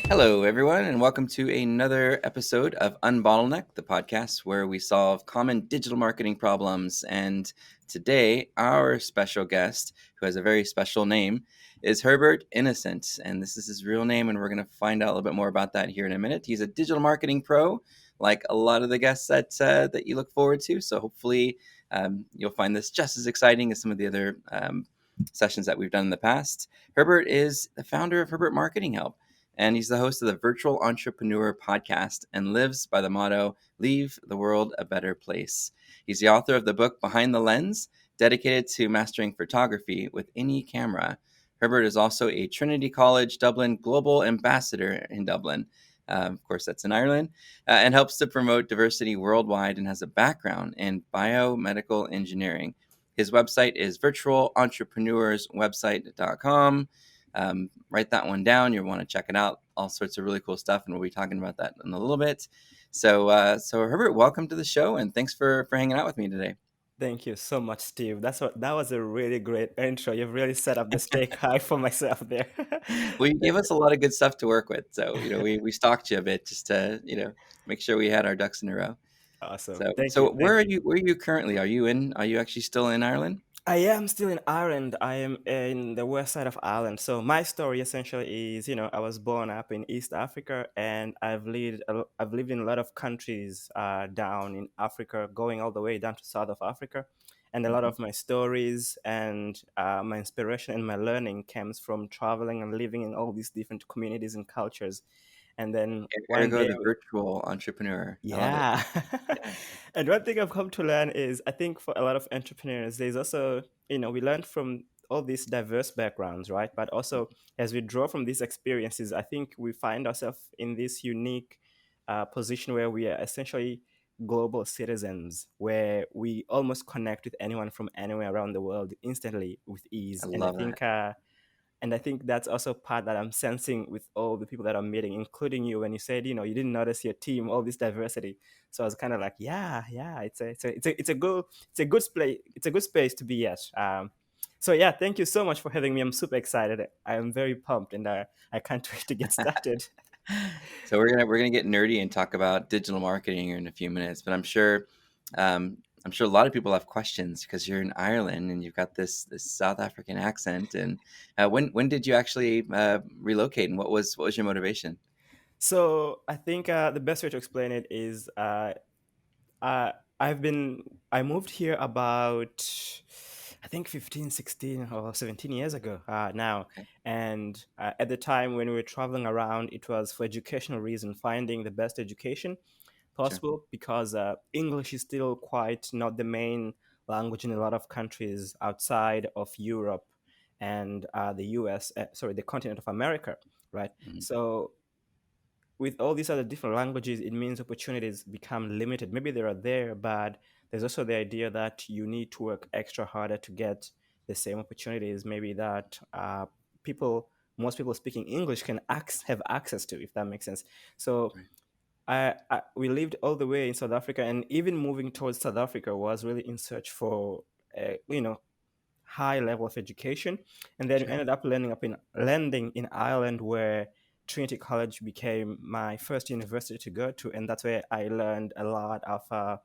Hello, everyone, and welcome to another episode of Unbottleneck, the podcast where we solve common digital marketing problems. And today, our special guest, who has a very special name, is Herbert Innocent. And this is his real name, and we're going to find out a little bit more about that here in a minute. He's a digital marketing pro, like a lot of the guests that you look forward to. So hopefully, you'll find this just as exciting as some of the other sessions that we've done in the past. Herbert is the founder of Herbert Marketing Help, and he's the host of the Virtual Entrepreneur podcast and lives by the motto, "Leave the world a better place." He's the author of the book Behind the Lens, dedicated to mastering photography with any camera. Herbert is also a Trinity College Dublin Global Ambassador in Dublin. Of course, that's in Ireland, and helps to promote diversity worldwide and has a background in biomedical engineering. His website is virtualentrepreneurswebsite.com. Write that one down. You'll want to check it out. All sorts of really cool stuff, and we'll be talking about that in a little bit. So Herbert, welcome to the show, and thanks for hanging out with me today. Thank you so much, Steve. That was a really great intro. You've really set up the stake high for myself there. Well, you gave us a lot of good stuff to work with, so we stalked you a bit just to make sure we had our ducks in a row. Awesome. So Thank so you. where are you? Where are you currently? Are you actually still in Ireland? I am still in Ireland. I am in the west side of Ireland. So my story essentially is, I was born up in East Africa, and I've lived in a lot of countries down in Africa, going all the way down to South of Africa. And a lot Mm-hmm. of my stories and my inspiration and my learning comes from traveling and living in all these different communities and cultures. And then one Ergo, day, the virtual entrepreneur. I love it. yeah. Yeah. And one thing I've come to learn is I think for a lot of entrepreneurs, there's also, we learn from all these diverse backgrounds, right? But also, as we draw from these experiences, I think we find ourselves in this unique position where we are essentially global citizens, where we almost connect with anyone from anywhere around the world instantly with ease. I And I love that. think that's also part that I'm sensing with all the people that I'm meeting, including you. When you said, you didn't notice your team, all this diversity. So I was kind of like, yeah, it's a good space to be at. So yeah, thank you so much for having me. I'm super excited. I am very pumped, and I can't wait to get started. So we're gonna get nerdy and talk about digital marketing here in a few minutes, but I'm sure a lot of people have questions because you're in Ireland and you've got this South African accent. And when did you actually relocate, and what was your motivation? So I think the best way to explain it is uh, I moved here about, I think 15, 16, or 17 years ago now. Okay, And at the time when we were traveling around, it was for educational reason, finding the best education sure, possible, because English is still quite not the main language in a lot of countries outside of Europe and the US, sorry, the continent of America, right? Mhm. So with all these other different languages, it means opportunities become limited. Maybe they are there, but there's also the idea that you need to work extra harder to get the same opportunities. Maybe that most people speaking English can have access to, if that makes sense. So Right. we lived all the way in South Africa, and even moving towards South Africa was really in search for, high level of education, and then Sure. ended up landing in Ireland, where Trinity College became my first university to go to, and that's where I learned a lot of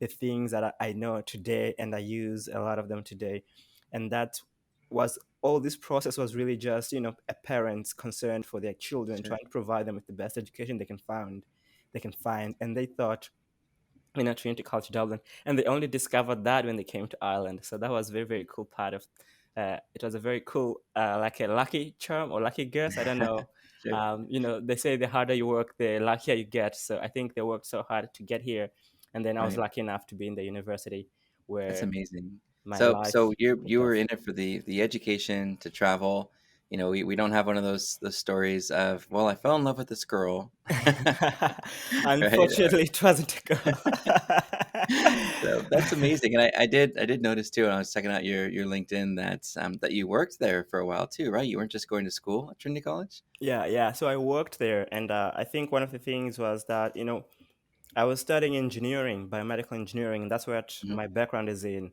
the things that I know today, and I use a lot of them today. And that was all this process was really just, a parents concerned for their children, Sure. trying to provide them with the best education they can find, and they thought, Trinity College Dublin, and they only discovered that when they came to Ireland. So that was very, very cool part of. It was a very cool, like a lucky charm or lucky guess. I don't know. Sure. They say the harder you work, the luckier you get. So I think they worked so hard to get here, and then I was Right. lucky enough to be in the university That's where amazing. my So life you took were off. in it for the education to travel. We don't have one of those stories of, well, I fell in love with this girl, right? Unfortunately, it wasn't a go. So that's amazing. And I did notice too, when I was checking out your LinkedIn, that you worked there for a while too, right? You weren't just going to school at Trinity College. Yeah. So I worked there, and I think one of the things was that I was studying engineering, biomedical engineering, and that's what Hmm. my background is in.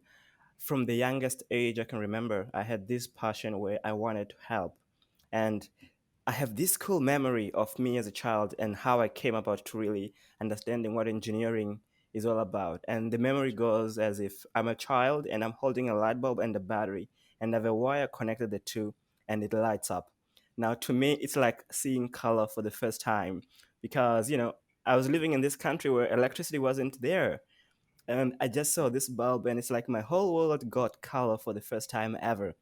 from the youngest age I can remember, I had this passion where I wanted to help. And I have this cool memory of me as a child and how I came about to really understanding what engineering is all about. And the memory goes as if I'm a child and I'm holding a light bulb and a battery, and I have a wire connected the two, and it lights up. Now, to me, it's like seeing color for the first time because, I was living in this country where electricity wasn't there. And I just saw this bulb, and it's like my whole world got color for the first time ever.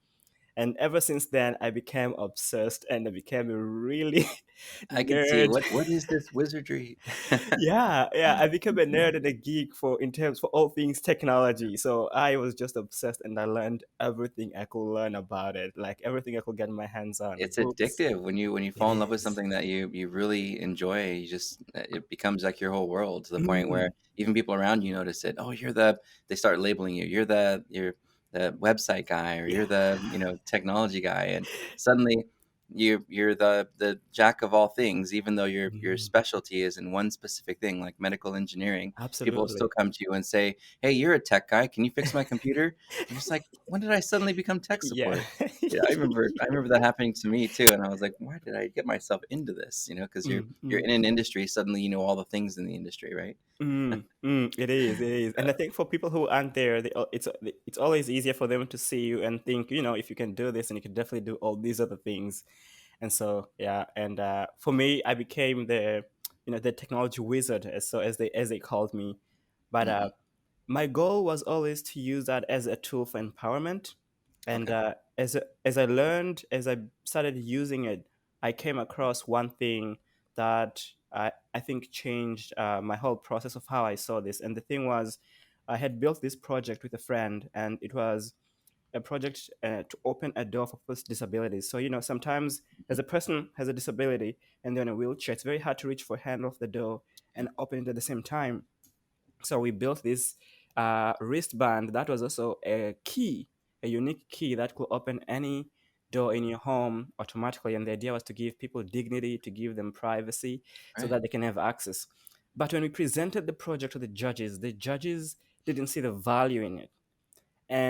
And ever since then, I became obsessed and I became a really I could see nerd. what is this wizardry? Yeah, yeah, I became a nerd and a geek for in terms for all things technology. So I was just obsessed and I learned everything I could learn about it, like everything I could get my hands on, It's books. addictive when you It fall in love with is. something that you really enjoy. You just it becomes like your whole world to the point where Mm, even people around you notice it. Oh, they start labeling you. You're the website guy, or you're yeah. the technology guy, and suddenly you're the jack of all things, even though your Mm, specialty is in one specific thing, like medical engineering. People will still absolutely. come to you and say, "Hey, you're a tech guy. Can you fix my computer?" You're just like, when did I suddenly become tech Yeah. support? Yeah, I remember that happening to me too, and I was like, "Why did I get myself into this?" Because you're Mm, you're mm. in an industry, suddenly you know all the things in the industry, right? It is, it is, and I think for people who aren't there, it's always easier for them to see you and think, if you can do this, and you can definitely do all these other things, and so yeah, and for me, I became the technology wizard, as they called me, but Mhm. my goal was always to use that as a tool for empowerment. And Okay. as I started using it, I came across one thing that I think changed my whole process of how I saw this. And the thing was, I had built this project with a friend, and it was a project to open a door for people's disabilities. So, sometimes Mhm. as a person has a disability and they're in a wheelchair, it's very hard to reach for a handle of the door Yeah. and open it at the same time. So we built this wristband that was also a unique key that could open any door in your home automatically. And the idea was to give people dignity, to give them privacy so Right. that they can have access. But when we presented the project to the judges didn't see the value in it.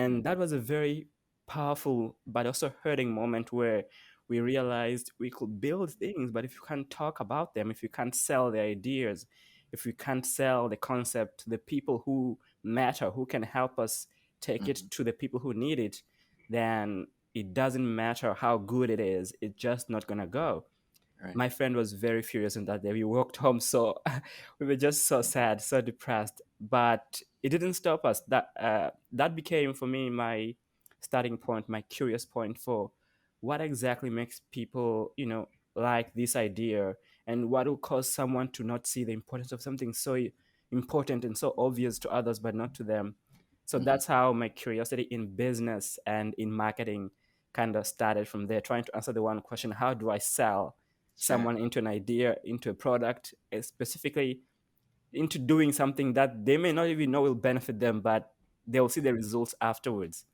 Mm. And that was a very powerful but also hurting moment where we realized we could build things, but if you can't talk about them, if you can't sell the ideas, if we can't sell the concept to the people who matter, who can help us take it Mhm. to the people who need it, then it doesn't matter how good it is, it's just not going to go. Right. My friend was very furious on that day. We walked home, so we were just so sad, so depressed. But it didn't stop us. That became for me my starting point, my curious point for what exactly makes people, like this idea, and what will cause someone to not see the importance of something so important and so obvious to others, but not to them. So Mhm. that's how my curiosity in business and in marketing kind of started from there, trying to answer the one question: how do I sell Sure. someone into an idea, into a product, specifically into doing something that they may not even know will benefit them, but they'll see the results afterwards.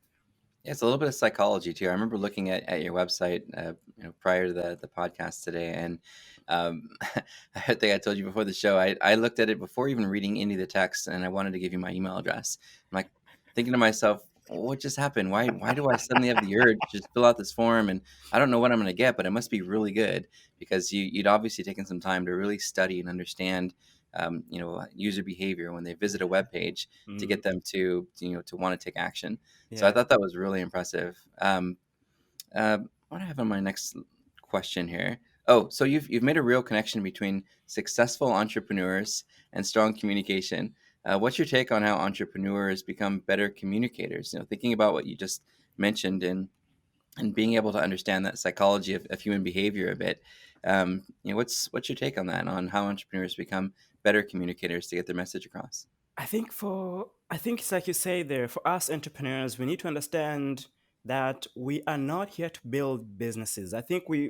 Yeah, it's a little bit of psychology too. I remember looking at your website, prior to the podcast today, and I think I told you before the show. I looked at it before even reading any of the text, and I wanted to give you my email address. I'm like thinking to myself, what just happened? Why do I suddenly have the urge to just fill out this form? And I don't know what I'm going to get, but it must be really good because you'd obviously taken some time to really study and understand, user behavior when they visit a web page to Mm, get them to want to take action. So I yeah. thought that was really impressive. What do I have on my next question here? Oh, so you've made a real connection between successful entrepreneurs and strong communication. What's your take on how entrepreneurs become better communicators? Thinking about what you just mentioned and being able to understand that psychology of human behavior a bit. What's your take on that? On how entrepreneurs become better communicators to get their message across? I think it's like you say there, for us entrepreneurs, we need to understand that we are not here to build businesses. I think we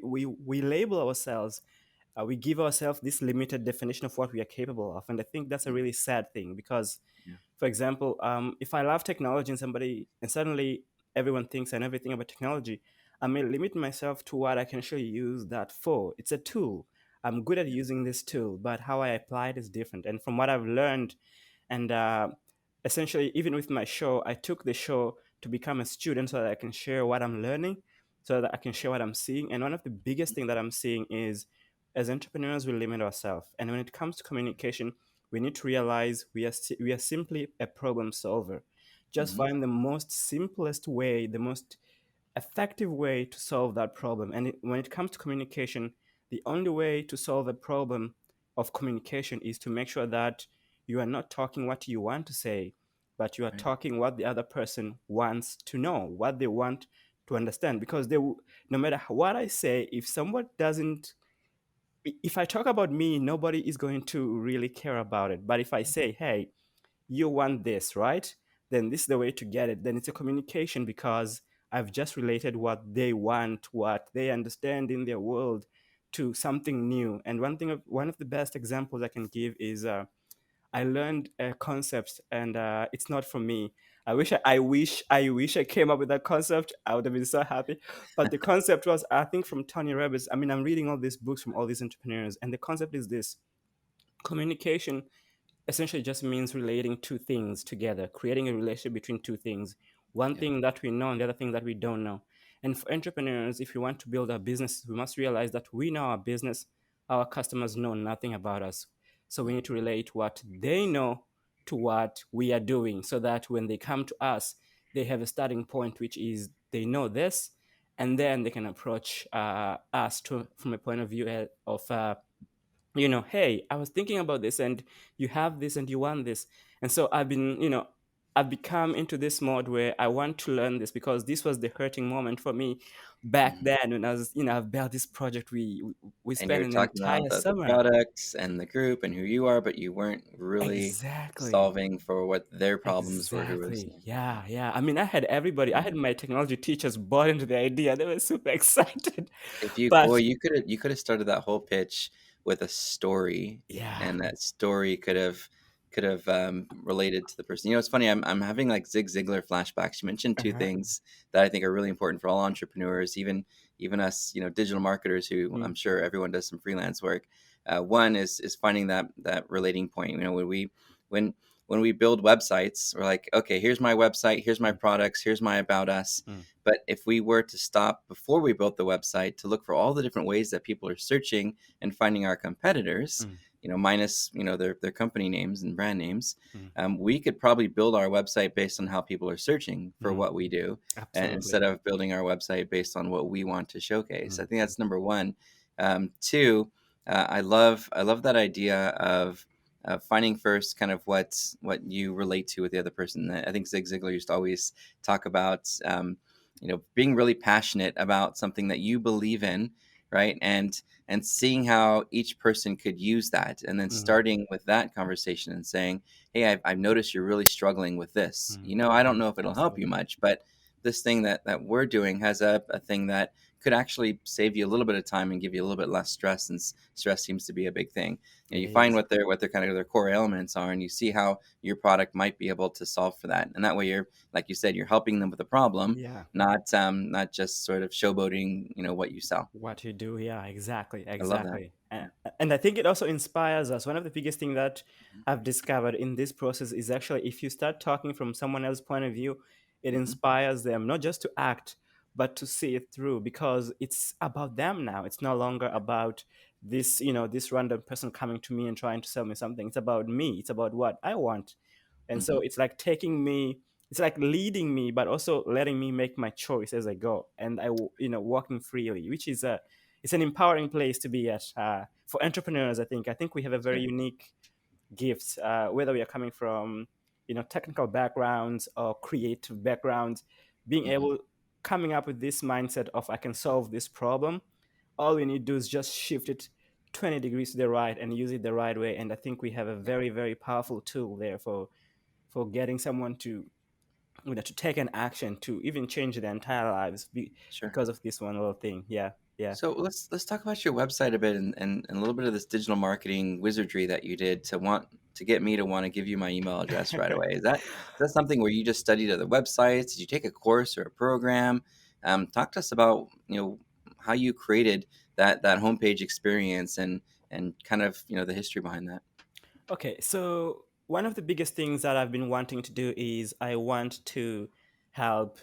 label ourselves, we give ourselves this limited definition of what we are capable of, and I think that's a Mm. really sad thing because, Yeah. for example, if I love technology and suddenly everyone thinks I know everything about technology, I may limit myself to what I can actually use that for. It's a tool. I'm good at Yeah. using this tool, but how I apply it is different. And from what I've learned, and essentially, even with my show, I took the show to become a student so that I can share what I'm learning, so that I can share what I'm seeing. And one of the biggest thing that I'm seeing is, as entrepreneurs, we limit ourselves. And when it comes to communication, we need to realize we are simply a problem solver. Just Hmm. find the most simplest way, the most effective way to solve that problem. And when it comes to communication, the only way to solve a problem of communication is to make sure that you are not talking what you want to say, but you are Right. talking what the other person wants to know, what they want to understand. Because no matter what I say, if someone doesn't, if I talk about me, nobody is going to really care about it. But if I say, hey, you want this, right? Then this is the way to get it. Then it's a communication because I've just related what they want, what they understand in their world to something new. And one of the best examples I can give is I learned a concept, and it's not from me. I wish I came up with that concept. I would have been so happy. But the concept was, I think, from Tony Robbins. I mean, I'm reading all these books from all these entrepreneurs, and the concept is this: communication essentially just means relating two things together, creating a relationship between two things, one Yeah. thing that we know and the other thing that we don't know. And for entrepreneurs, if we want to build our business, we must realize that we know our business, our customers know nothing about us. So we Mm. need to relate what they know to what we are doing so that when they come to us, they have a starting point, which is they know this, and then they can approach us from a point of view of hey, I was thinking about this, and you have this, and you want this. And so I've become into this mode where I want to learn this because this was the hurting moment for me back Mhm. then when I was, I've built this project. We And you spent were an talking about entire the summer. products and the group and who you are, but you weren't really Exactly. solving for what their problems were who were Exactly. listening. Yeah, yeah. I mean, I had everybody. I Yeah. had my technology teachers bought into the idea. They were super excited. If you But boy, you could have started that whole pitch with a story, yeah. and that story could have related to the person. You know, it's funny. I'm having like Zig Ziglar flashbacks. You mentioned two Uh-huh. things that I think are really important for all entrepreneurs, even us, digital marketers who Mm, I'm sure everyone does some freelance work. One is finding that relating point. You know, when when we build websites, we're like, okay, here's my website, here's my mm, products, here's my about us. mm, But if we were to stop before we built the website to look for all the different ways that people are searching and finding our competitors, mm, minus their company names and brand names, mm, we could probably build our website based on how people are searching for mm. what we do, and Absolutely. instead of building our website based on what we want to showcase. Mm, I think that's number one. Two, I love that idea of finding first kind of what you relate to with the other person. I think Zig Ziglar used to always talk about being really passionate about something that you believe in, right? And seeing how each person could use that, and then mm, starting with that conversation and saying, hey, I've noticed you're really struggling with this. mm, I don't mm. know if it'll help you Absolutely. much, but this thing that we're doing has a thing that could actually save you a little bit of time and give you a little bit less stress, and stress seems to be a big thing. It You find is. what their kind of their core elements are, and you see how your product might be able to solve for that. And that way, you're, like you said, you're helping them with a problem, Yeah. not just sort of showboating, what you sell. What you do. Yeah, exactly. I love that. Exactly. And I think it also inspires us. One of the biggest things that Mhm. I've discovered in this process is actually if you start talking from someone else's point of view, it Mhm. inspires them not just to act, but to see it through because it's about them now. It's no longer about this random person coming to me and trying to sell me something. It's about me. It's about what I want. And so Mhm. it's like it's like leading me, but also letting me make my choice as I go. And walking freely, which is it's an empowering place to be at for entrepreneurs. I think we have a very Sure. unique gift, whether we are coming from, technical backgrounds or creative backgrounds, being Mhm. able, coming up with this mindset of I can solve this problem. All we need to do is just shift it 20 degrees to the right and use it the right way. And I think we have a Yeah. very, very powerful tool there for getting someone to to take an action to even change their entire lives Sure. because of this one little thing. Yeah, yeah. So let's talk about your website a bit, and a little bit of this digital marketing wizardry that you did to get me to want to give you my email address right away. Is that something where you just studied other websites? Did you take a course or a program? Talk to us about how you created that homepage experience, and kind of the history behind that. Okay, so one of the biggest things that I've been wanting to do is I want to help.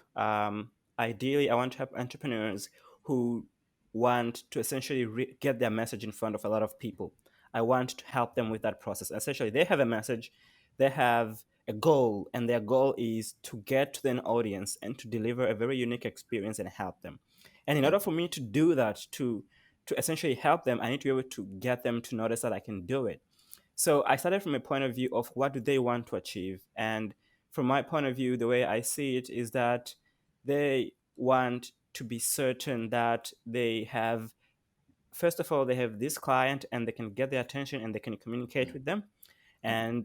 Ideally, I want to help entrepreneurs who want to essentially get their message in front of a lot of people. I want to help them with that process. Essentially, they have a message, they have a goal, and their goal is to get to an audience and to deliver a very unique experience and help them. And in order for me to do that, to essentially help them, I need to be able to get them to notice that I can do it. So I started from a point of view of what do they want to achieve. And from my point of view, the way I see it is that they want to be certain that they have, first of all, they have this client and they can get their attention and they can communicate with them. Mhm.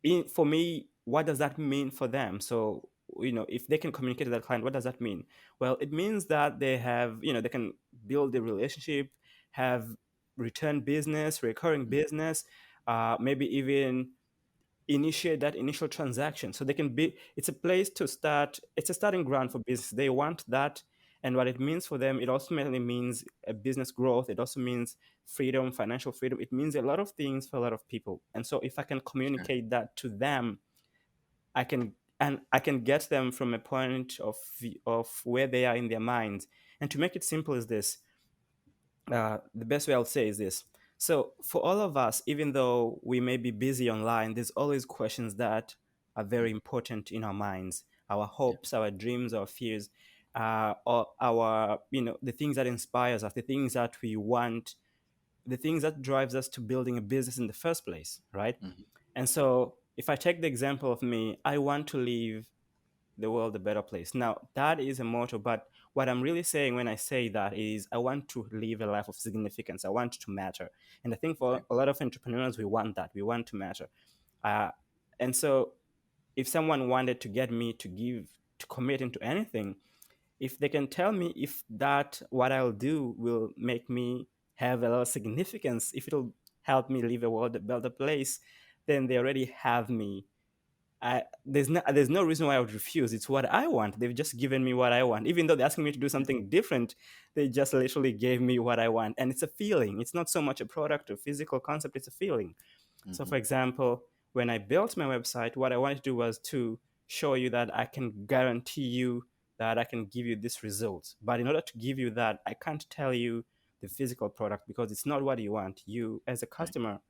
And for me, what does that mean for them? So, if they can communicate to that client, what does that mean? Well, it means that they have, they can build a relationship, have return business, recurring Mhm. business, maybe even initiate that initial transaction. So they can be, it's a place to start, it's a starting ground for business. They want that. And what it means for them, it ultimately means a business growth. It also means freedom, financial freedom. It means a lot of things for a lot of people. And so if I can Sure. communicate that to them, I can get them from a point of where they are in their minds. And to make it simple is this, the best way I'll say is this. So, for all of us, even though we may be busy online, there's always questions that are very Mhm. important in our minds, our Yeah. hopes, our dreams, our fears, or our, the things that inspires us, the things that we want, the things that drives us to building a business in the first place, right? Mhm. And so, if I take the example of me, I want to live the world a better place. Now, that is a motto, but what I'm really saying when I say that is I want to live a life of significance. I want to matter. And I think for Right. a lot of entrepreneurs, we want that. We want to matter. Uh, and so if someone wanted to get me to commit into anything, if they can tell me if that what I'll do will make me have a lot of significance, if it'll help me live a world a better place, then they already have me. There's no reason why I would refuse. It's what I want. They've just given me what I want. Even though they're asking me to do something different, they just literally gave me what I want. And it's a feeling. It's not so much a product or physical concept, it's a feeling. So, for Mhm. example, when I built my website, what I wanted to do was to show you that I can guarantee you that I can give you this result. But in order to give you that, I can't tell you the physical product because it's not what you want. You, as a Right. customer,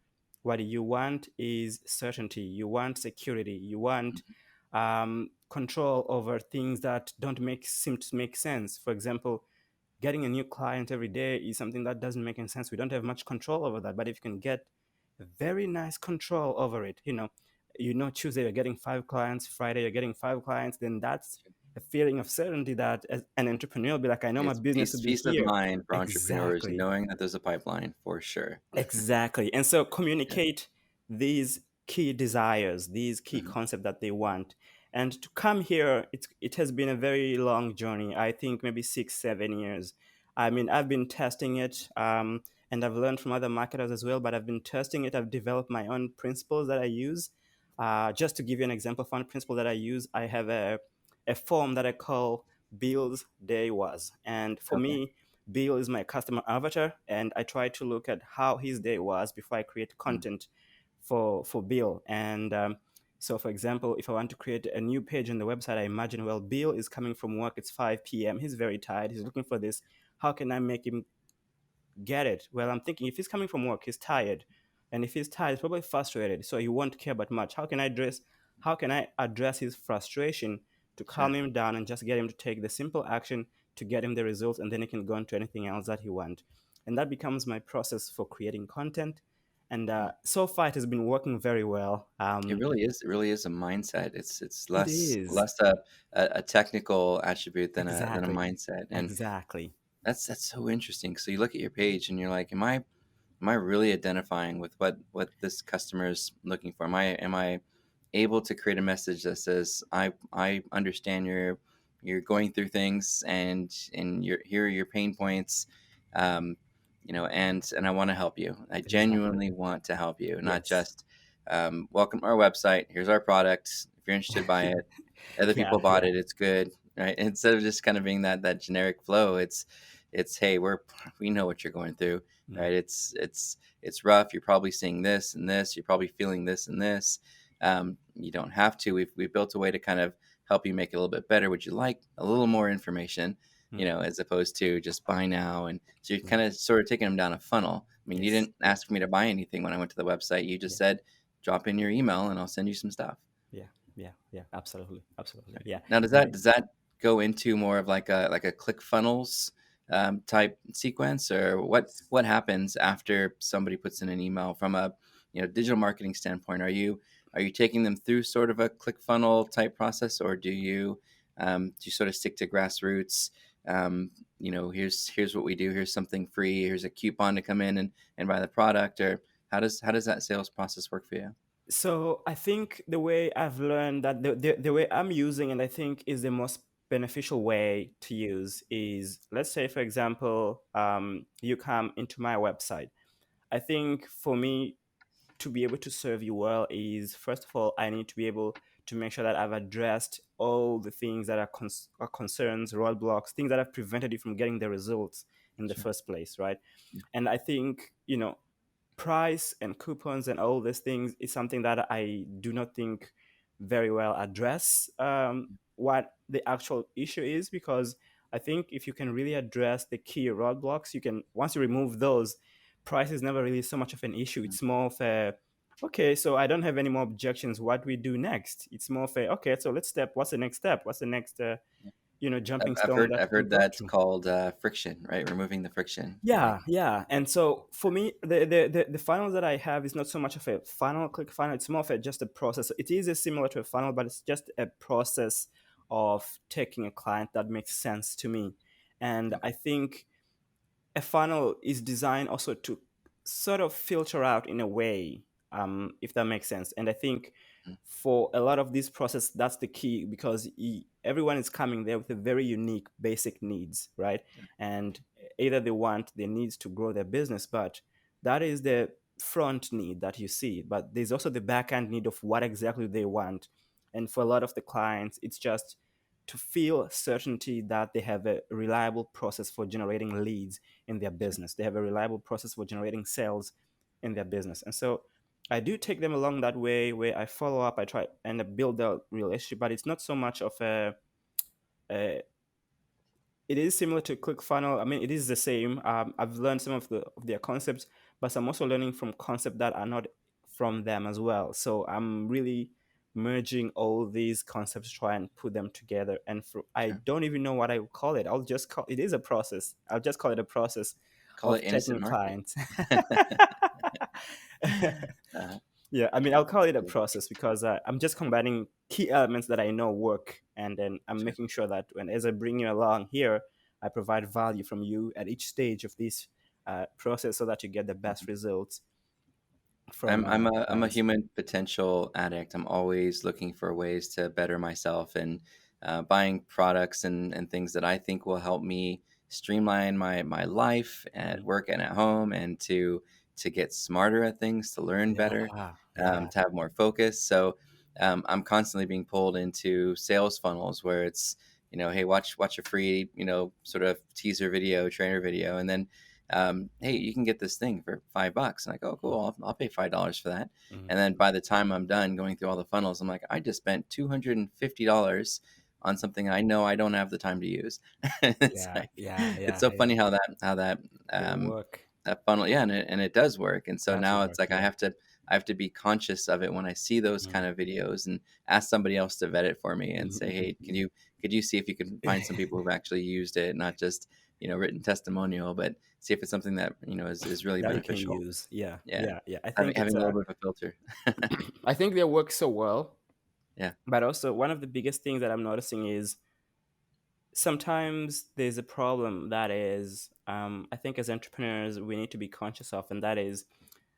what you want is certainty. You want security. You want Mhm. control over things that don't seem to make sense. For example, getting a new client every day is something that doesn't make any sense. We don't have much control over that. But if you can get a very nice control over it, Tuesday you're getting 5 clients, Friday you're getting 5 clients, then that's a feeling of certainty that as an entrepreneur will be like, I know my It's business will be peace of here. mind for entrepreneurs Exactly. knowing that there's a pipeline for sure. Exactly. And so Yeah. communicate these key desires, these key Mhm. concepts that they want. And to come here, it has been a very long journey. I think maybe 6, 7 years. I mean, I've been testing it, and I've learned from other marketers as well. But I've been testing it. I've developed my own principles that I use. Just to give you an example of one principle that I use, I have a form that I call Bill's Day Was, and for Okay. me, Bill is my customer avatar, and I try to look at how his day was before I create Mm. content for Bill. And so, for example, if I want to create a new page on the website, I imagine, well, Bill is coming from work. It's 5 p.m. He's very tired. He's looking for this. How can I make him get it? Well, I'm thinking if he's coming from work, he's tired. And if he's tired, he's probably frustrated. So he won't care about much. How can I address his frustration to calm Sure. him down and just get him to take the simple action to get him the results, and then he can go on to anything else that he wants. And that becomes my process for creating content. And Mm. so far it has been working very well. It really is. It really is a mindset. It's It less is. less a technical attribute than a Exactly. mindset, and Exactly. that's so interesting. So you look at your page and you're like, am I really identifying with what this customer is looking for? Am I able to create a message that says I understand you're going through things and here are your pain points, um, and I want to help you. I Exactly. genuinely want to help you, not Yes. just welcome to our website. Here's our product. If you're interested, buy it. Other Yeah. people bought Yeah. it. It's good, right? Instead of just kind of being that generic flow, it's hey, we know what you're going through, Mm. right? It's rough. You're probably seeing this and this. You're probably feeling this and this. You don't have to. We've built a way to kind of help you make it a little bit better? Would you like a little more information? Mm. As opposed to just buy now. And so you're Yeah. kind of sort of taking them down a funnel. I mean, you Yes. didn't ask me to buy anything when I went to the website. You just Yeah. said, drop in your email and I'll send you some stuff. Yeah. Yeah. Yeah. Absolutely. Absolutely. Right. Yeah. Now, And I, does that go into more of like a click funnels type sequence, or what happens after somebody puts in an email from a digital marketing standpoint? Are you taking them through sort of a click funnel type process, or do you sort of stick to grassroots? Here's what we do. Here's something free. Here's a coupon to come in and buy the product. Or how does that sales process work for you? so I think the way I've learned that the way I'm using, and I think is the most beneficial way to use, is, let's say, for example, you come into my website. I think for me to be able to serve you well is, first of all, I need to be able to make sure that I've addressed all the things that are concerns, roadblocks, things that have prevented you from getting the results in the Sure. first place, right? And I think, price and coupons and all these things is something that I do not think very well address what the actual issue is, because I think if you can really address the key roadblocks, you can, once you remove those, price is never really so much of an issue. It's more of a, okay, so I don't have any more objections. What we do next? It's more of a, okay, so let's step. What's the next step? What's the next, I've, jumping I've stone heard that I've we heard go that's through? called friction, right? Removing the friction, I think. Yeah, yeah. And so for me, the funnel that I have is not so much of a funnel, click funnel. It's more of a, just a process. It is similar to a funnel, but it's just a process of taking a client that makes sense to me. And Yeah. I think a funnel is designed also to sort of filter out in a way, if that makes sense. And I think Mm. for a lot of this process, that's the key, because everyone is coming there with a very unique basic needs, right? And either they want their needs to grow their business, but that is the front need that you see. But there's also the back end need of what exactly they want. And for a lot of the clients, it's just to feel certainty that they have a reliable process for generating leads in their Sure. business. They have a reliable process for generating sales in their business. And so I do take them along that way, where I follow up, I try and build a relationship, but it's not so much of a it is similar to ClickFunnels. I mean, it is the same. I've learned some of their concepts, but I'm also learning from concepts that are not from them as well. So I'm really merging all these concepts, try and put them together. And I Sure. don't even know what I will call it. I'll just call it is a process. I'll just call it a process Call it of innocent taking marketing. clients. uh, Yeah, I mean, I'll call it a process, because I'm just combining key elements that I know work, and then I'm sure. making sure that when, as I bring you along here, I provide value from you at each stage of this process, so that you get the best Mhm. results from I'm a clients. human potential addict. I'm always looking for ways to better myself and buying products and things that I think will help me streamline my life at Mhm. work and at home, and to get smarter at things, to learn better, Yeah, yeah. to have more focus. So I'm constantly being pulled into sales funnels where it's hey, watch a free sort of teaser video, trainer video, and then hey, you can get this thing for $5. And I go, cool, I'll pay $5 for that. Mhm. And then by the time I'm done going through all the funnels, I'm like, I just spent $250 on something I know I don't have the time to use. It's Yeah, like, yeah, it's yeah, so yeah. funny how that They um, work. that funnel, yeah, and it does work. And so Does now it's work, like yeah. I have to be conscious of it when I see those kind Mhm. of videos, and ask somebody else to vet it for me and Mhm, say, mhm, hey, mhm. could you see if you can find some people who've actually used it, not just written testimonial, but see if it's something that is really That you can beneficial. use. Yeah, Yeah, yeah, yeah. I having think it's having a little bit of a filter. I think they work so well. Yeah. But also, one of the biggest things that I'm noticing is sometimes there's a problem that is, I think as entrepreneurs, we need to be conscious of, and that is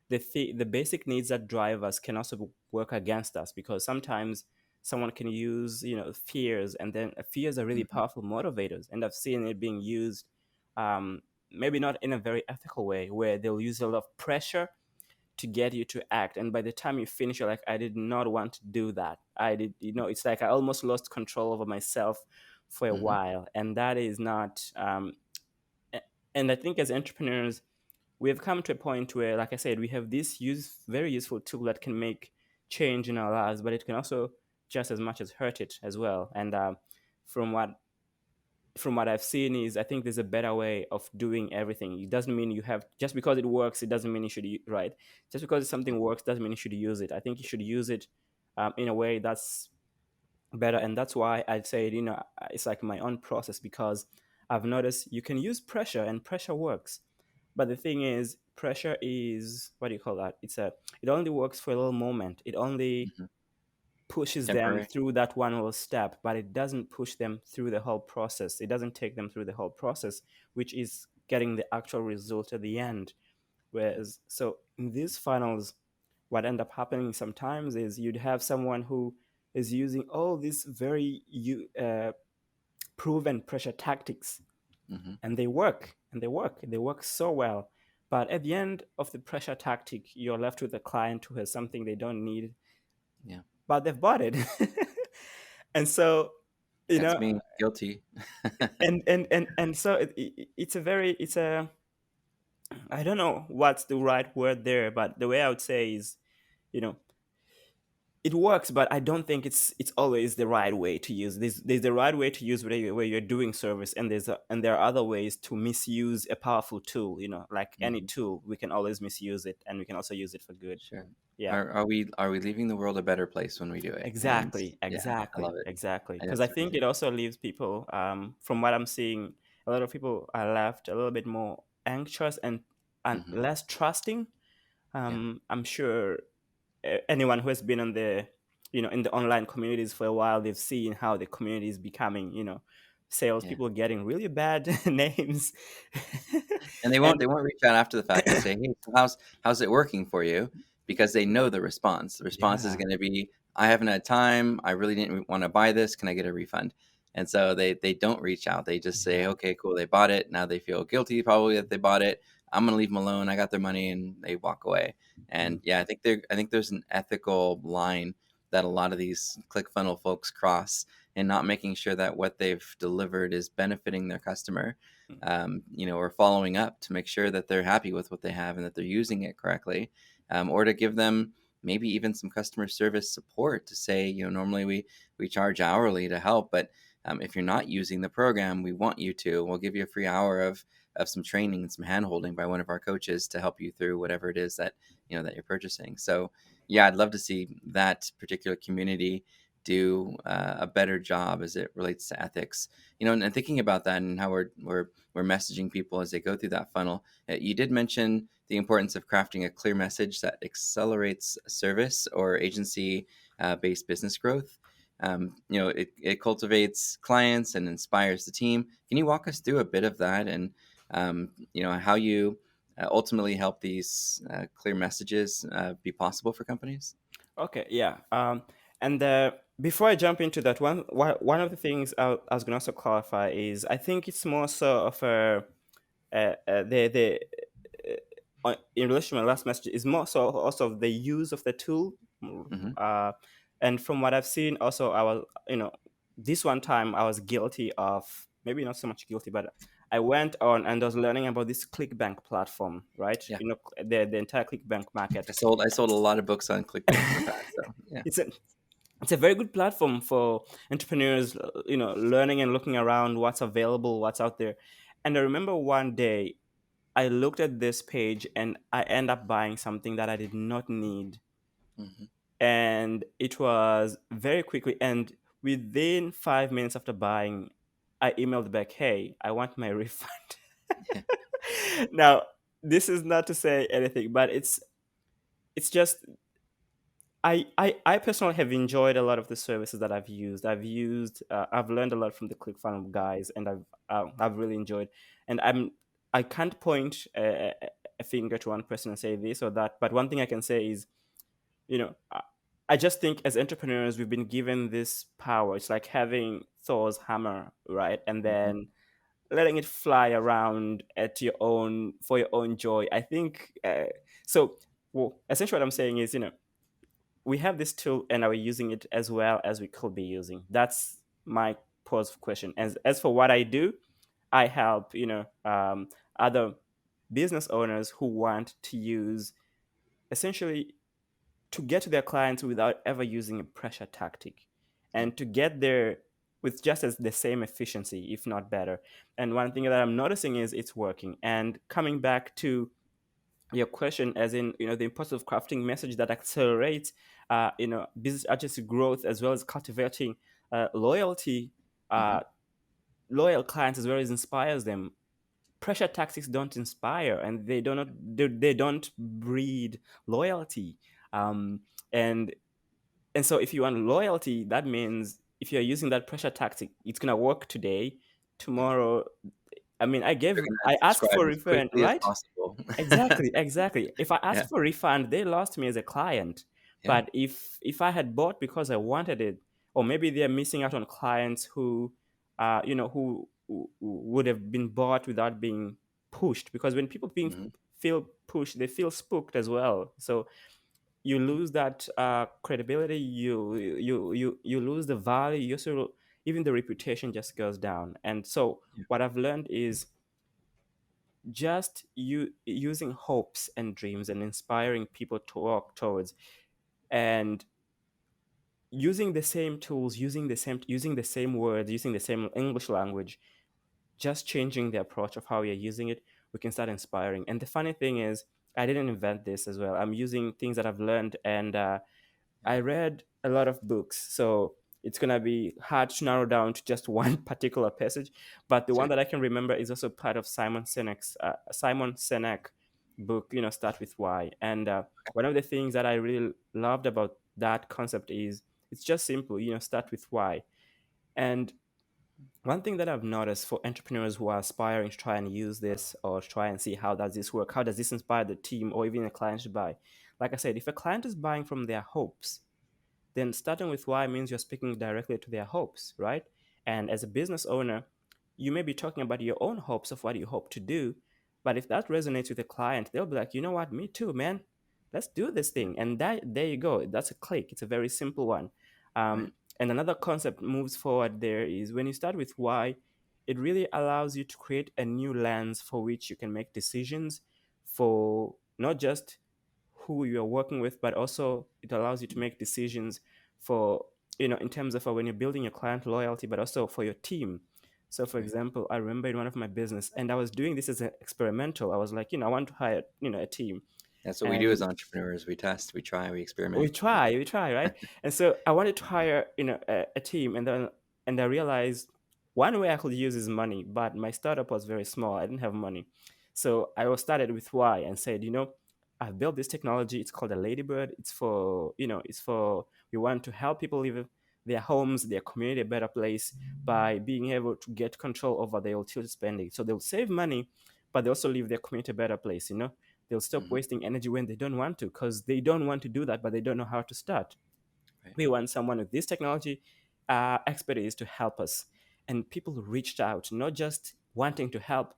the basic needs that drive us can also work against us, because sometimes someone can use, fears, and then fears are really Mhm. powerful motivators. And I've seen it being used, maybe not in a very ethical way, where they'll use a lot of pressure to get you to act, and by the time you finish, you're like, I did not want to do that. I did, it's like I almost lost control over myself for a Mhm. while, and that is not and I think as entrepreneurs, we have come to a point where, like I said, we have this very useful tool that can make change in our lives, but it can also just as much as hurt it as well. And from what from what I've seen is, I think there's a better way of doing everything. It doesn't mean you have, just because it works, it doesn't mean you should, right? Just because something works doesn't mean you should use it. I think you should use it in a way that's better. And that's why I'd say, it's like my own process, because I've noticed you can use pressure and pressure works. But the thing is, pressure is, what do you call that? It only works for a little moment. It only Hmm. pushes them Temporary. through that one little step, but it doesn't push them through the whole process. It doesn't take them through the whole process, which is getting the actual result at the end. Whereas, so in these funnels, what end up happening sometimes is you'd have someone who is using all these very proven pressure tactics, Hmm. and they work so well. But at the end of the pressure tactic, you're left with a client who has something they don't need, Yeah. but they've bought it. And so, you That's know me. Guilty. and so it's a I don't know what's the right word there, but the way I would say is, you know it works, but I don't think it's always the right way to use. There's the right way to use where you're doing service, and there are other ways to misuse a powerful tool. Like any Hmm. tool, we can always misuse it, and we can also use it for good. Sure. Yeah. Are we leaving the world a better place when we do it? And Exactly, yeah, I love exactly, it. exactly. I Because I That's think really it also leaves people, from what I'm seeing, a lot of people are left a little bit more anxious and hmm less trusting. yeah, I'm sure anyone who has been in the online communities for a while, they've seen how the community is becoming, yeah. salespeople getting really bad names. And they won't And they won't reach out after the fact and say, "Hey, so how's it working for you?" Because they know the response. The response is yeah, going to be, "I haven't had time. I really didn't want to buy this. Can I get a refund?" And so they don't reach out. They just say, yeah. "Okay, cool. They bought it. Now they feel guilty probably that they bought it. I'm going to leave them alone. I got their money," and they walk away. And Mm, yeah, I think there's an ethical line that a lot of these ClickFunnels folks cross in not making sure that what they've delivered is benefiting their customer, mm, or following up to make sure that they're happy with what they have and that they're using it correctly, or to give them maybe even some customer service support to say, normally we charge hourly to help, but if you're not using the program, we want you to. We'll give you a free hour of some training and some handholding by one of our coaches to help you through whatever it is that that you're purchasing. So yeah, I'd love to see that particular community do a better job as it relates to ethics. And thinking about that and how we're messaging people as they go through that funnel. You did mention the importance of crafting a clear message that accelerates service or agency based business growth. It cultivates clients and inspires the team. Can you walk us through a bit of that and, how you ultimately help these clear messages be possible for companies? okay, yeah. And before I jump into that, one of the things I was going to also clarify is, I think it's more so of a the in relation to my last message, is more so also of the use of the tool. Hmm. uh, and from what I've seen, also, I was, this one time I was guilty of, maybe not so much guilty, but I went on and was learning about this ClickBank platform, right? Yeah, The entire ClickBank market. I sold a lot of books on ClickBank in the past. So yeah. it's a it's a very good platform for entrepreneurs, learning and looking around what's available, what's out there. And I remember one day I looked at this page and I end up buying something that I did not need. Hmm. And it was very quickly, and within 5 minutes after buying, I emailed back, "Hey, I want my refund." Yeah. Now, this is not to say anything, but it's just, I personally have enjoyed a lot of the services that I've used. I've learned a lot from the ClickFunnels guys, and I've really enjoyed. And I can't point a finger to one person and say this or that, but one thing I can say is, you know, I, I just think as entrepreneurs we've been given this power. It's like having Thor's hammer, right? And Hmm. then letting it fly around at your own for your own joy. I think so. Well, essentially, what I'm saying is, we have this tool and are we using it as well as we could be using? That's my pose question. As for what I do, I help, other business owners who want to use, essentially, to get to their clients without ever using a pressure tactic. Yeah. and to get there with just as the same efficiency, if not better. And one thing that I'm noticing is it's working. And coming back to your question, as in, the importance of crafting message that accelerates business agency growth, as well as cultivating loyalty, Hmm. uh, loyal clients, as well as inspires them. Pressure tactics don't inspire, and they don't breed loyalty. Um, and and so if you want loyalty, that means if you're using that pressure tactic, it's gonna work today. Yeah. Tomorrow, They're going I to asked subscribe for as refund, quickly as right? possible. Exactly, exactly. If I Yeah. asked for refund, they lost me as a client. Yeah. But if I had bought because I wanted it, or maybe they're missing out on clients who, who would have been bought without being pushed. Because when people being Hmm. feel pushed, they feel spooked as well. So you lose that credibility. You lose the value. You also, even the reputation just goes down. And so Yeah. what I've learned is just using hopes and dreams and inspiring people to walk towards, and using the same tools, using the same words, using the same English language, just changing the approach of how we are using it, we can start inspiring. And the funny thing is, I didn't invent this as well. I'm using things that I've learned, and Yeah. I read a lot of books, so it's gonna be hard to narrow down to just one particular passage. But the one Sure. that I can remember is also part of Simon Sinek book. Start with why. And one of the things that I really loved about that concept is it's just simple. Start with why. And one thing that I've noticed for entrepreneurs who are aspiring to try and use this, or try and see how does this work, how does this inspire the team or even a client to buy. Like I said, if a client is buying from their hopes, then starting with why means you're speaking directly to their hopes, right? And as a business owner, you may be talking about your own hopes of what you hope to do. But if that resonates with a client, they'll be like, you know what, me too, man. Let's do this Yeah. thing. And that, there you go. That's a click. It's a very simple one. Right. And another concept moves forward there is when you start with why, it really allows you to create a new lens for which you can make decisions for not just who you're working with, but also it allows you to make decisions for, in terms of when you're building your client loyalty, but also for your team. So for Right. example, I remember in one of my business, and I was doing this as an experimental. I was like, I want to hire, a team. That's what we do as And entrepreneurs. We test, we try, we we experiment. Yeah. try, we try, right? And so I wanted to hire, a team, and I realized one way I could use is money, but my startup was very small. I didn't have money, so I was started with why and said, I've built this technology. It's called a Ladybird. It's for we want to help people live their homes, their community a better place by being able to get control over their utility spending. So they'll save money, but they also leave their community a better place. They'll stop Hmm. wasting energy when they don't want to, because they don't want to do that, but they don't know how to start. Right. We want someone with this technology expertise to help us. And people reached out, not just wanting to help,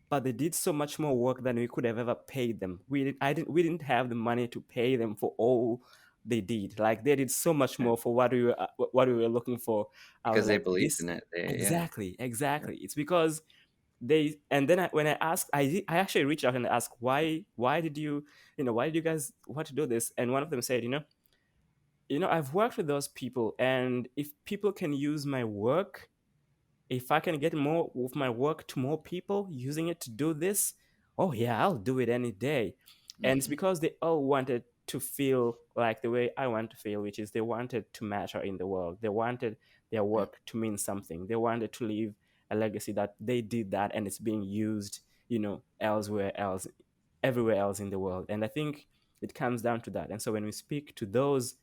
but they did so much more work than we could have ever paid them. We didn't have the money to pay them for all they did. Like, they did so much Right. more for what we were looking for. I was Because they like, believed this. in it. Yeah. Exactly, Yeah. exactly. It's because and then when I asked, I actually reached out and asked, why did you guys want to do this? And one of them said, I've worked with those people, and if people can use my work, if I can get more of my work to more people using it to do this, oh yeah, I'll do it any day. And it's Hmm. because they all wanted to feel like the way I want to feel, which is they wanted to matter in the world. They wanted their Right. work to mean something. They wanted to leave a legacy that they did that and it's being used, elsewhere else, everywhere else in the world. And I think it comes down to that. And so when we speak to those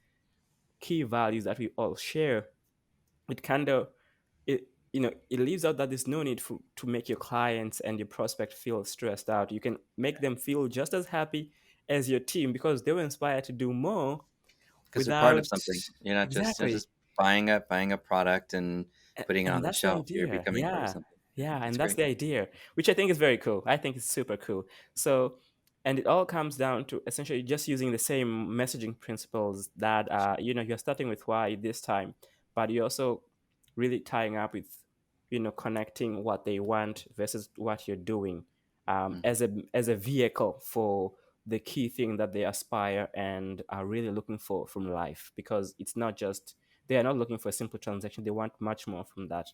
key values that we all share, it kind of it leaves out that there's no need to make your clients and your prospect feel stressed out. You can make them feel just as happy as your team, because they were inspired to do more Because they're part of without. something. You're not just Exactly. buying a product and putting it on And the that's the shelf. You're idea. becoming part of Yeah. something. Yeah, Yeah, that's and that's great. the idea, which I think is very cool. I think it's super cool. So, and it all comes down to essentially just using the same messaging principles that you're starting with why this time, but you're also really tying up with connecting what they want versus what you're doing, Mhm. as a vehicle for the key thing that they aspire and are really looking for from life, because it's not just They are not looking for a simple transaction. They want much more from that.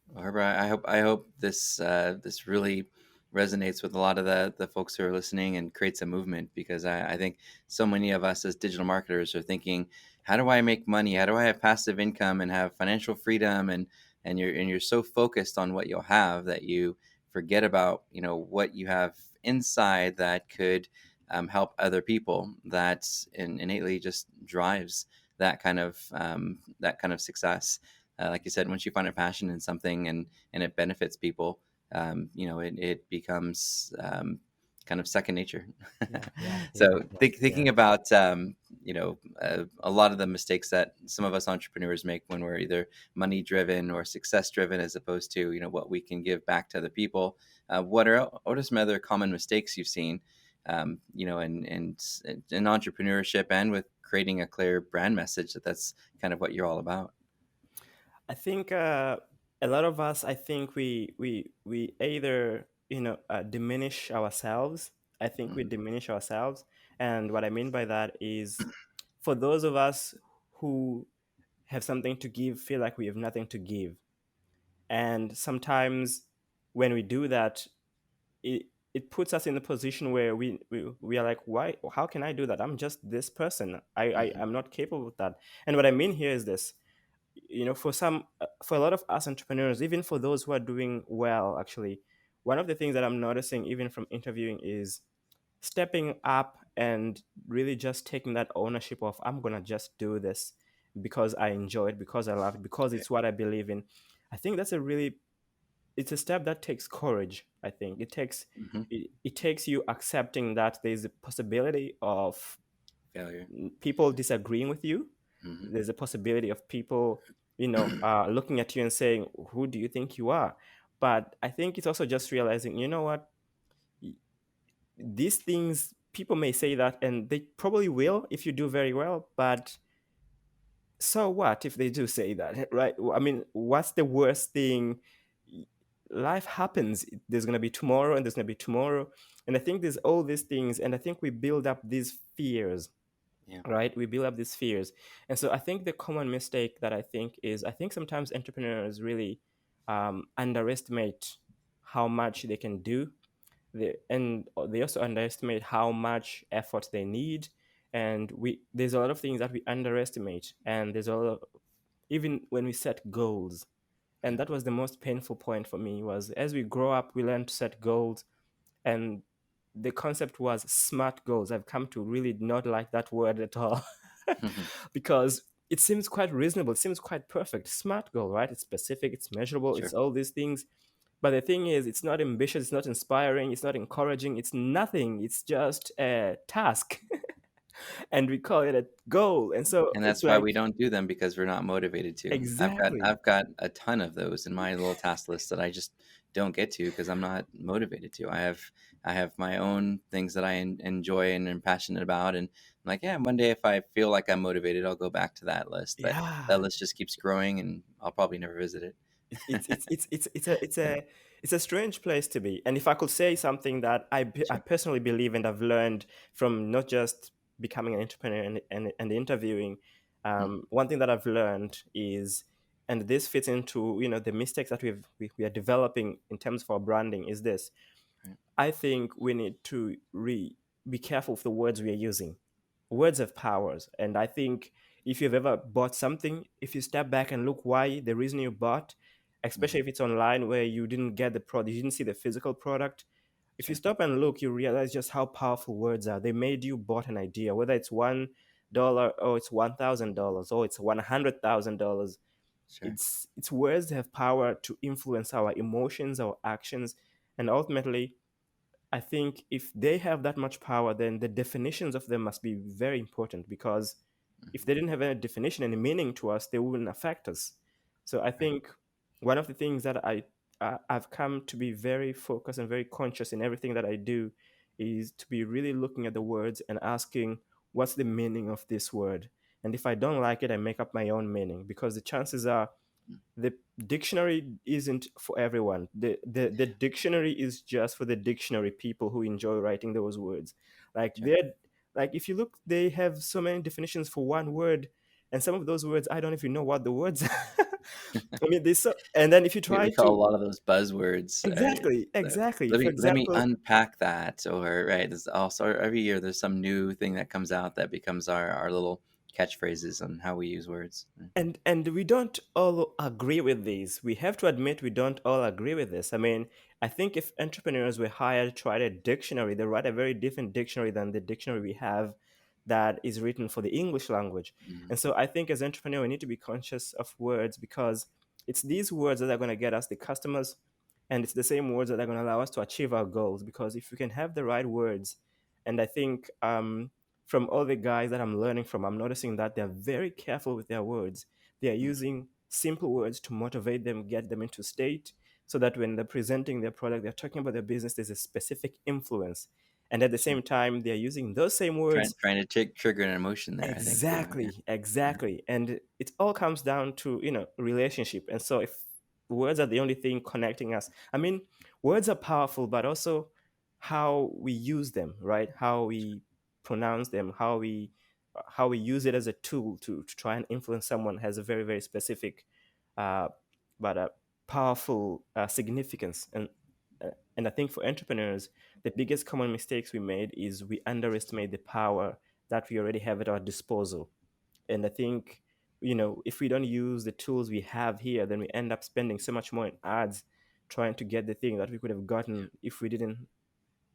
Well, Herbert, I hope this this really resonates with a lot of the folks who are listening and creates a movement, because I think so many of us as digital marketers are thinking, how do I make money? How do I have passive income and have financial freedom? And you're so focused on what you'll have that you forget about, what you have inside that could help other people. That innately just drives that kind of success. Like you said, once you find a passion in something and it benefits people, it becomes kind of second nature. Yeah, yeah, yeah, So yeah, thinking yeah. about a lot of the mistakes that some of us entrepreneurs make when we're either money driven or success driven, as opposed to what we can give back to other people. What are some other common mistakes you've seen, in entrepreneurship and with creating a clear brand message that's kind of what you're all about? I think a lot of us, I think we either diminish ourselves. I think we Mhm. diminish ourselves, and what I mean by that is, for those of us who have something to give, feel like we have nothing to give, and sometimes when we do that, it puts us in a position where we are like, why, how can I do that? I'm just this person. Mhm. I'm not capable of that. And what I mean here is this: for a lot of us entrepreneurs, even for those who are doing well, actually, one of the things that I'm noticing even from interviewing is stepping up and really just taking that ownership of, I'm gonna just do this because I enjoy it, because I love it, because Okay. it's what I believe in. I think that's a really, it's a step that takes courage. I think Mhm. it takes you accepting that there's a possibility of Failure. people disagreeing with you. Mhm. There's a possibility of people, looking at you and saying, who do you think you are? But I think it's also just realizing, you know what, these things, people may say that, and they probably will if you do very well, but so what if they do say that, right? I mean, what's the worst thing? Life happens. There's going to be tomorrow, and there's going to be tomorrow. And I think there's all these things, and I think we build up these fears, Yeah. right? We build up these fears. And so I think the common mistake that I think is, I think sometimes entrepreneurs really underestimate how much they can do. And they also underestimate how much effort they need. And there's a lot of things that we underestimate. And there's a lot of, even when we set goals. Yeah. And that was the most painful point for me, was as we grow up, we learn to set goals. And the concept was smart goals. I've come to really not like that word at all. Mhm. Because it seems quite reasonable, it seems quite perfect. Smart goal, right? It's specific, it's measurable, it's Sure. all these things. But the thing is, it's not ambitious, it's not inspiring, it's not encouraging, it's nothing. It's just a task. And we call it a goal. And so And it's that's why like, we don't do them, because we're not motivated to. I've got exactly. I've got a ton of those in my little task list that I just don't get to because I'm not motivated to. I have my own things that I enjoy and am passionate about, and I'm like, yeah, one day if I feel like I'm motivated, I'll go back to that list. But Yeah. that list just keeps growing, and I'll probably never visit it. Yeah. It's a strange place to be. And if I could say something that I Sure. personally believe and I've learned from not just becoming an entrepreneur and interviewing, Mm. one thing that I've learned is, and this fits into the mistakes that we are developing in terms of our branding, is this: Right. I think we need to be careful of the words we are using. Words have powers. And I think if you've ever bought something, if you step back and look why, the reason you bought, especially Mhm. if it's online where you didn't get the product, you didn't see the physical product, if you Sure. stop and look, you realize just how powerful words are. They made you bought an idea, whether it's $1 or it's $1,000 or it's $100,000. Sure. It's words that have power to influence our emotions, our actions, and ultimately, I think if they have that much power, then the definitions of them must be very important, because if Mhm. they didn't have any definition, any meaning to us, they wouldn't affect us. So I Right. think one of the things that I've come to be very focused and very conscious in everything that I do is to be really looking at the words and asking, what's the meaning of this word? And if I don't like it, I make up my own meaning, because the chances are Mm. the dictionary isn't for everyone. The dictionary is just for the dictionary people who enjoy writing those words. Like Sure. they're like, if you look, they have so many definitions for one word, and some of those words I don't even know what the words are. I mean, this so, and then if you try We call a to lot of those buzzwords, right? exactly, So, exactly. let For me example, unpack that, or right, there's also every year there's some new thing that comes out that becomes our little catchphrases on how we use words. Right? and we don't all agree with these. We have to admit we don't all agree with this. I mean, I think if entrepreneurs were hired to write a dictionary, they write a very different dictionary than the dictionary we have that is written for the English language. Mhm. And so I think as entrepreneur we need to be conscious of words, because it's these words that are going to get us the customers, and it's the same words that are going to allow us to achieve our goals. Because if we can have the right words, and I think from all the guys that I'm learning from, I'm noticing that they're very careful with their words. They are Mhm. using simple words to motivate them, get them into state, so that when they're presenting their product, they're talking about their business, there's a specific influence. And at the Sure. same time, they're using those same words. Trying to trigger an emotion there, I think too. Yeah. Exactly, Yeah. exactly. And it all comes down to, relationship. And so if words are the only thing connecting us, I mean, words are powerful, but also how we use them, right? How we pronounce them, how we use it as a tool to try and influence someone has a very, very specific uh, but a powerful significance. And I think for entrepreneurs, the biggest common mistakes we made is we underestimate the power that we already have at our disposal. And I think, if we don't use the tools we have here, then we end up spending so much more in ads trying to get the thing that we could have gotten if we didn't,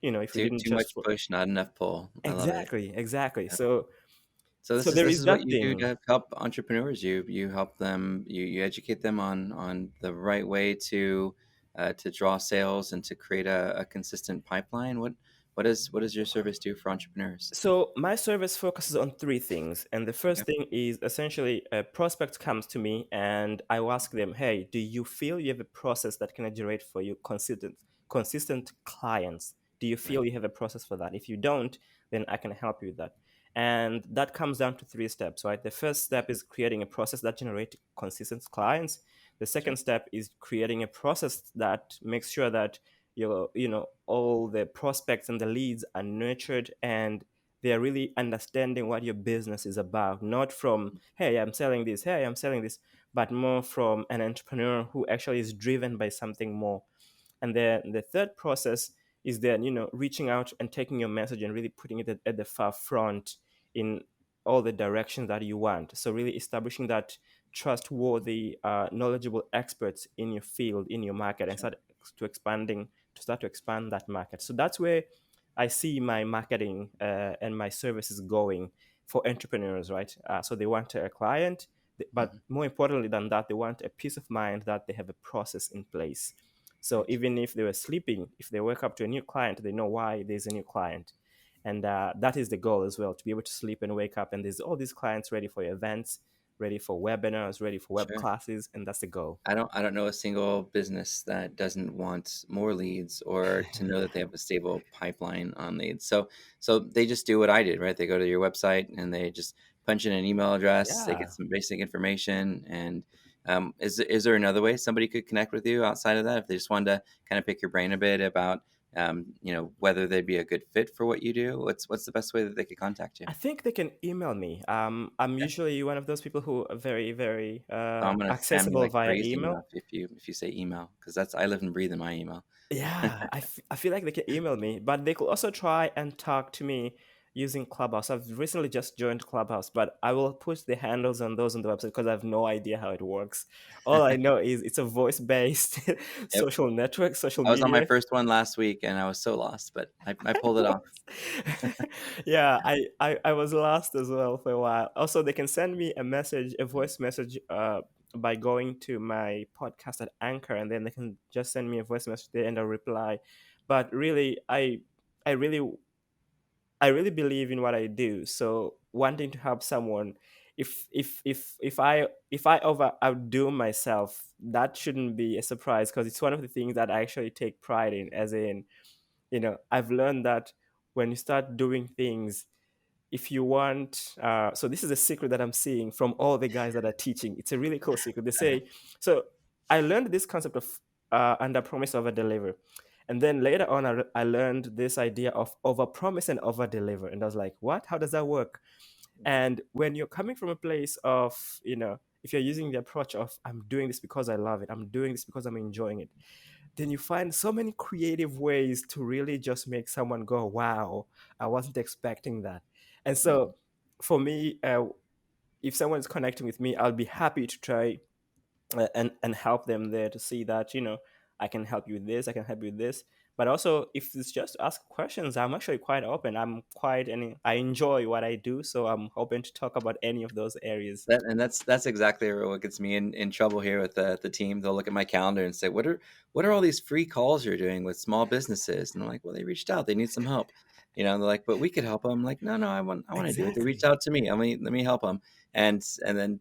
if we didn't Too just much push, not enough pull. I love it. exactly, exactly. Yeah. So So there this is is what that you do thing. to help entrepreneurs. You help them. You educate them on the right way to draw sales and to create a consistent pipeline. What does your service do for entrepreneurs? So my service focuses on three things, and the Okay. first thing is essentially a prospect comes to me, and I will ask them, "Hey, do you feel you have a process that can generate for you consistent clients? Do you Right. feel you have a process for that? If you don't, then I can help you with that." And that comes down to three steps, right? The first step is creating a process that generates consistent clients. The Sure. second step is creating a process that makes sure that all the prospects and the leads are nurtured, and they're really understanding what your business is about, not from, hey, I'm selling this, hey, I'm selling this, but more from an entrepreneur who actually is driven by something more. And then the third process is then, reaching out and taking your message and really putting it at the far front in all the directions that you want. So really establishing that trustworthy, knowledgeable experts in your field, in your market, and Sure. start to expand that market. So that's where I see my marketing and my services going for entrepreneurs, right? So they want a client, but Hmm. more importantly than that, they want a peace of mind that they have a process in place. So Right. even if they were sleeping, if they wake up to a new client, they know why there's a new client. And that is the goal as well, to be able to sleep and wake up. And there's all these clients ready for your events, ready for webinars, ready for web Sure. classes. And that's the goal. I don't know a single business that doesn't want more leads or to know that they have a stable pipeline on leads. So they just do what I did, right? They go to your website and they just punch in an email address. They get Yeah. some basic information. And is there another way somebody could connect with you outside of that if they just wanted to kind of pick your brain a bit about whether they'd be a good fit for what you do? What's the best way that they could contact you? I think they can email me. I'm Okay. usually one of those people who are very, very I'm gonna spam you accessible like via crazy now email. if you say email because that's I live and breathe in my email. Yeah, I feel like they can email me, but they could also try and talk to me using Clubhouse. I've recently just joined Clubhouse, but I will put the handles on those on the website because I have no idea how it works. All I know is it's a voice-based Yep. social network, social I was on my media. first one last week and I was so lost, but I pulled it off. Yeah, I was lost as well for a while. Also, they can send me a message, a voice message, by going to my podcast at Anchor, and then they can just send me a voice message there and I'll reply. But really, I really I really believe in what I do. So wanting to help someone, if I over outdo myself, that shouldn't be a surprise, because it's one of the things that I actually take pride in. As in, I've learned that when you start doing things, if you want, so this is a secret that I'm seeing from all the guys that are teaching. It's a really cool secret. They Uh-huh. say, so I learned this concept of under promise, over deliver. And then later on, I learned this idea of over promise and over deliver. And I was like, what? How does that work? And when you're coming from a place of, if you're using the approach of, I'm doing this because I love it, I'm doing this because I'm enjoying it, then you find so many creative ways to really just make someone go, wow, I wasn't expecting that. And Mhm. so for me, if someone's connecting with me, I'll be happy to try and help them there to see that, I can help you with this, I can help you with this. But also, if it's just ask questions, I'm actually quite open. And I enjoy what I do, so I'm open to talk about any of those areas. That's exactly what gets me in trouble here with the team. They'll look at my calendar and say, "What are all these free calls you're doing with small businesses?" And I'm like, "Well, they reached out. They need some help." And they're like, "But we could help them." I'm like, "No, no, I want to do it. They reached Exactly. out to me. Let me help them." And then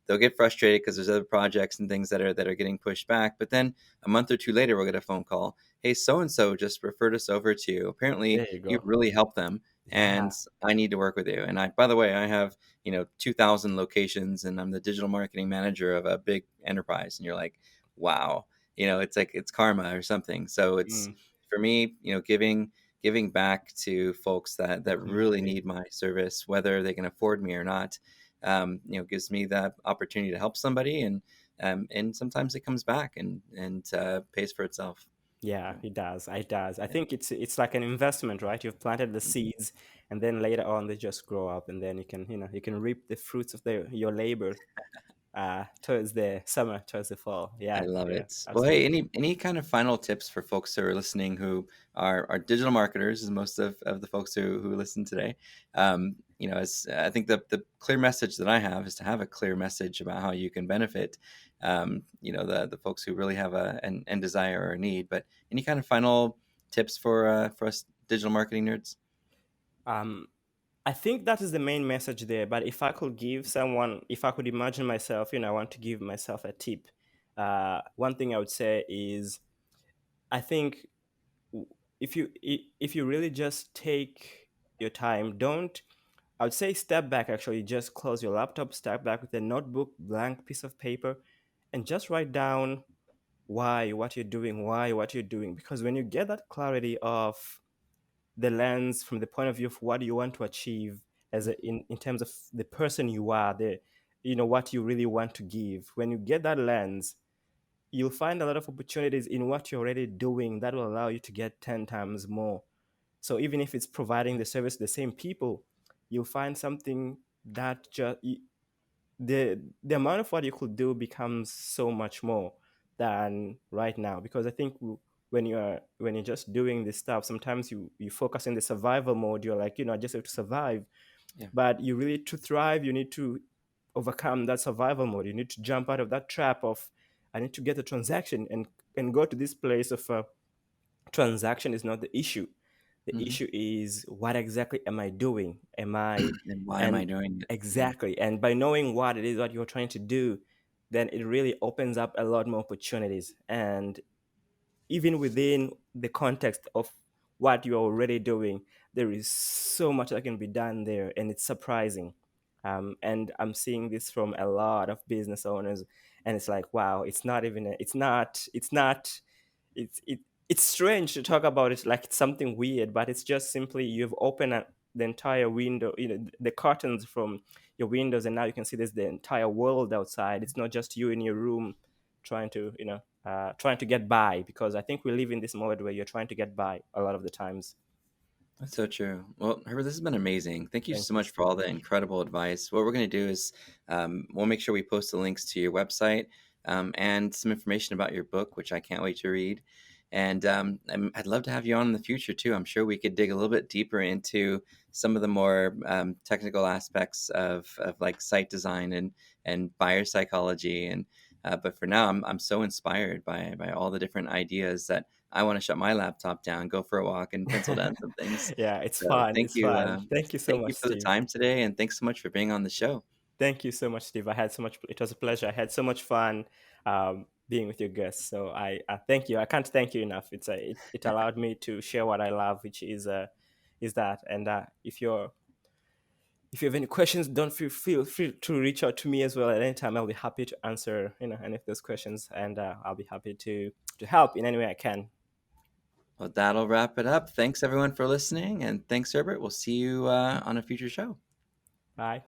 they'll get frustrated because there's other projects and things that are getting pushed back. But then a month or two later, we'll get a phone call. Hey, so and so just referred us over to you. Apparently, There you you go. really helped them, Yeah, and I need to work with you. And by the way, I have 2,000 locations, and I'm the digital marketing manager of a big enterprise. And you're like, wow, it's like it's karma or something. So it's mm, for me, giving back to folks that really completely. need my service, whether they can afford me or not. Gives me that opportunity to help somebody, and sometimes it comes back and pays for itself. Yeah, So, it does. It does. I yeah. think it's like an investment, right? You've planted the seeds, and then later on they just grow up, and then you can reap the fruits of your labor towards the summer, towards the fall. I Yeah, love yeah, it. Well, hey, absolutely. any kind of final tips for folks who are listening who are digital marketers, as most of the folks who listen today. As I think the clear message that I have is to have a clear message about how you can benefit. The folks who really have an desire or a need. But any kind of final tips for us digital marketing nerds? Um, I think that is the main message there. But if I could imagine myself, I want to give myself a tip. One thing I would say is, I think if you really just take your time, don't I would say step back. Actually, just close your laptop, step back with a notebook, blank piece of paper, and just write down why what you're doing. Because when you get that clarity of the lens from the point of view of what you want to achieve in terms of the person you are, what you really want to give, when you get that lens, you'll find a lot of opportunities in what you're already doing that will allow you to get 10 times more. So even if it's providing the service to the same people, you'll find something that the amount of what you could do becomes so much more than right now. Because I think when you're just doing this stuff, sometimes you focus in the survival mode. You're like, I just have to survive. Yeah. But you really, to thrive, you need to overcome that survival mode. You need to jump out of that trap of, I need to get a transaction, and go to this place of, transaction is not the issue. The Hmm. issue is, what exactly am I doing? Am I And why am I and doing it? Yeah. exactly. And by knowing what it is what you're trying to do, then it really opens up a lot more opportunities. And even within the context of what you're already doing, there is so much that can be done there, and it's surprising. And I'm seeing this from a lot of business owners, and it's like, wow, it's it's strange to talk about it like it's something weird, but it's just simply you've opened the entire window, the curtains from your windows, and now you can see there's the entire world outside. It's not just you in your room trying to trying to get by, because I think we live in this mode where you're trying to get by a lot of the times. That's so true. Well, Herbert, this has been amazing. Thank you Thank so you, much for all Steve. the incredible advice. What we're going to do is we'll make sure we post the links to your website and some information about your book, which I can't wait to read. And I'd love to have you on in the future too. I'm sure we could dig a little bit deeper into some of the more technical aspects of like site design and buyer psychology. But for now, I'm so inspired by all the different ideas that I want to shut my laptop down, go for a walk, and pencil down some things. Yeah, it's So fun. It's fun. Thank you so thank you much, for the Steve. time today, and thanks so much for being on the show. Thank you so much, Steve. I had so much. It was a pleasure. I had so much fun being with your guests. So I thank you. I can't thank you enough. It allowed me to share what I love, which is that. And if you have any questions, don't feel free to reach out to me as well at any time. I'll be happy to answer any of those questions, and I'll be happy to help in any way I can. Well, that'll wrap it up. Thanks everyone for listening, and thanks, Herbert. We'll see you on a future show. Bye.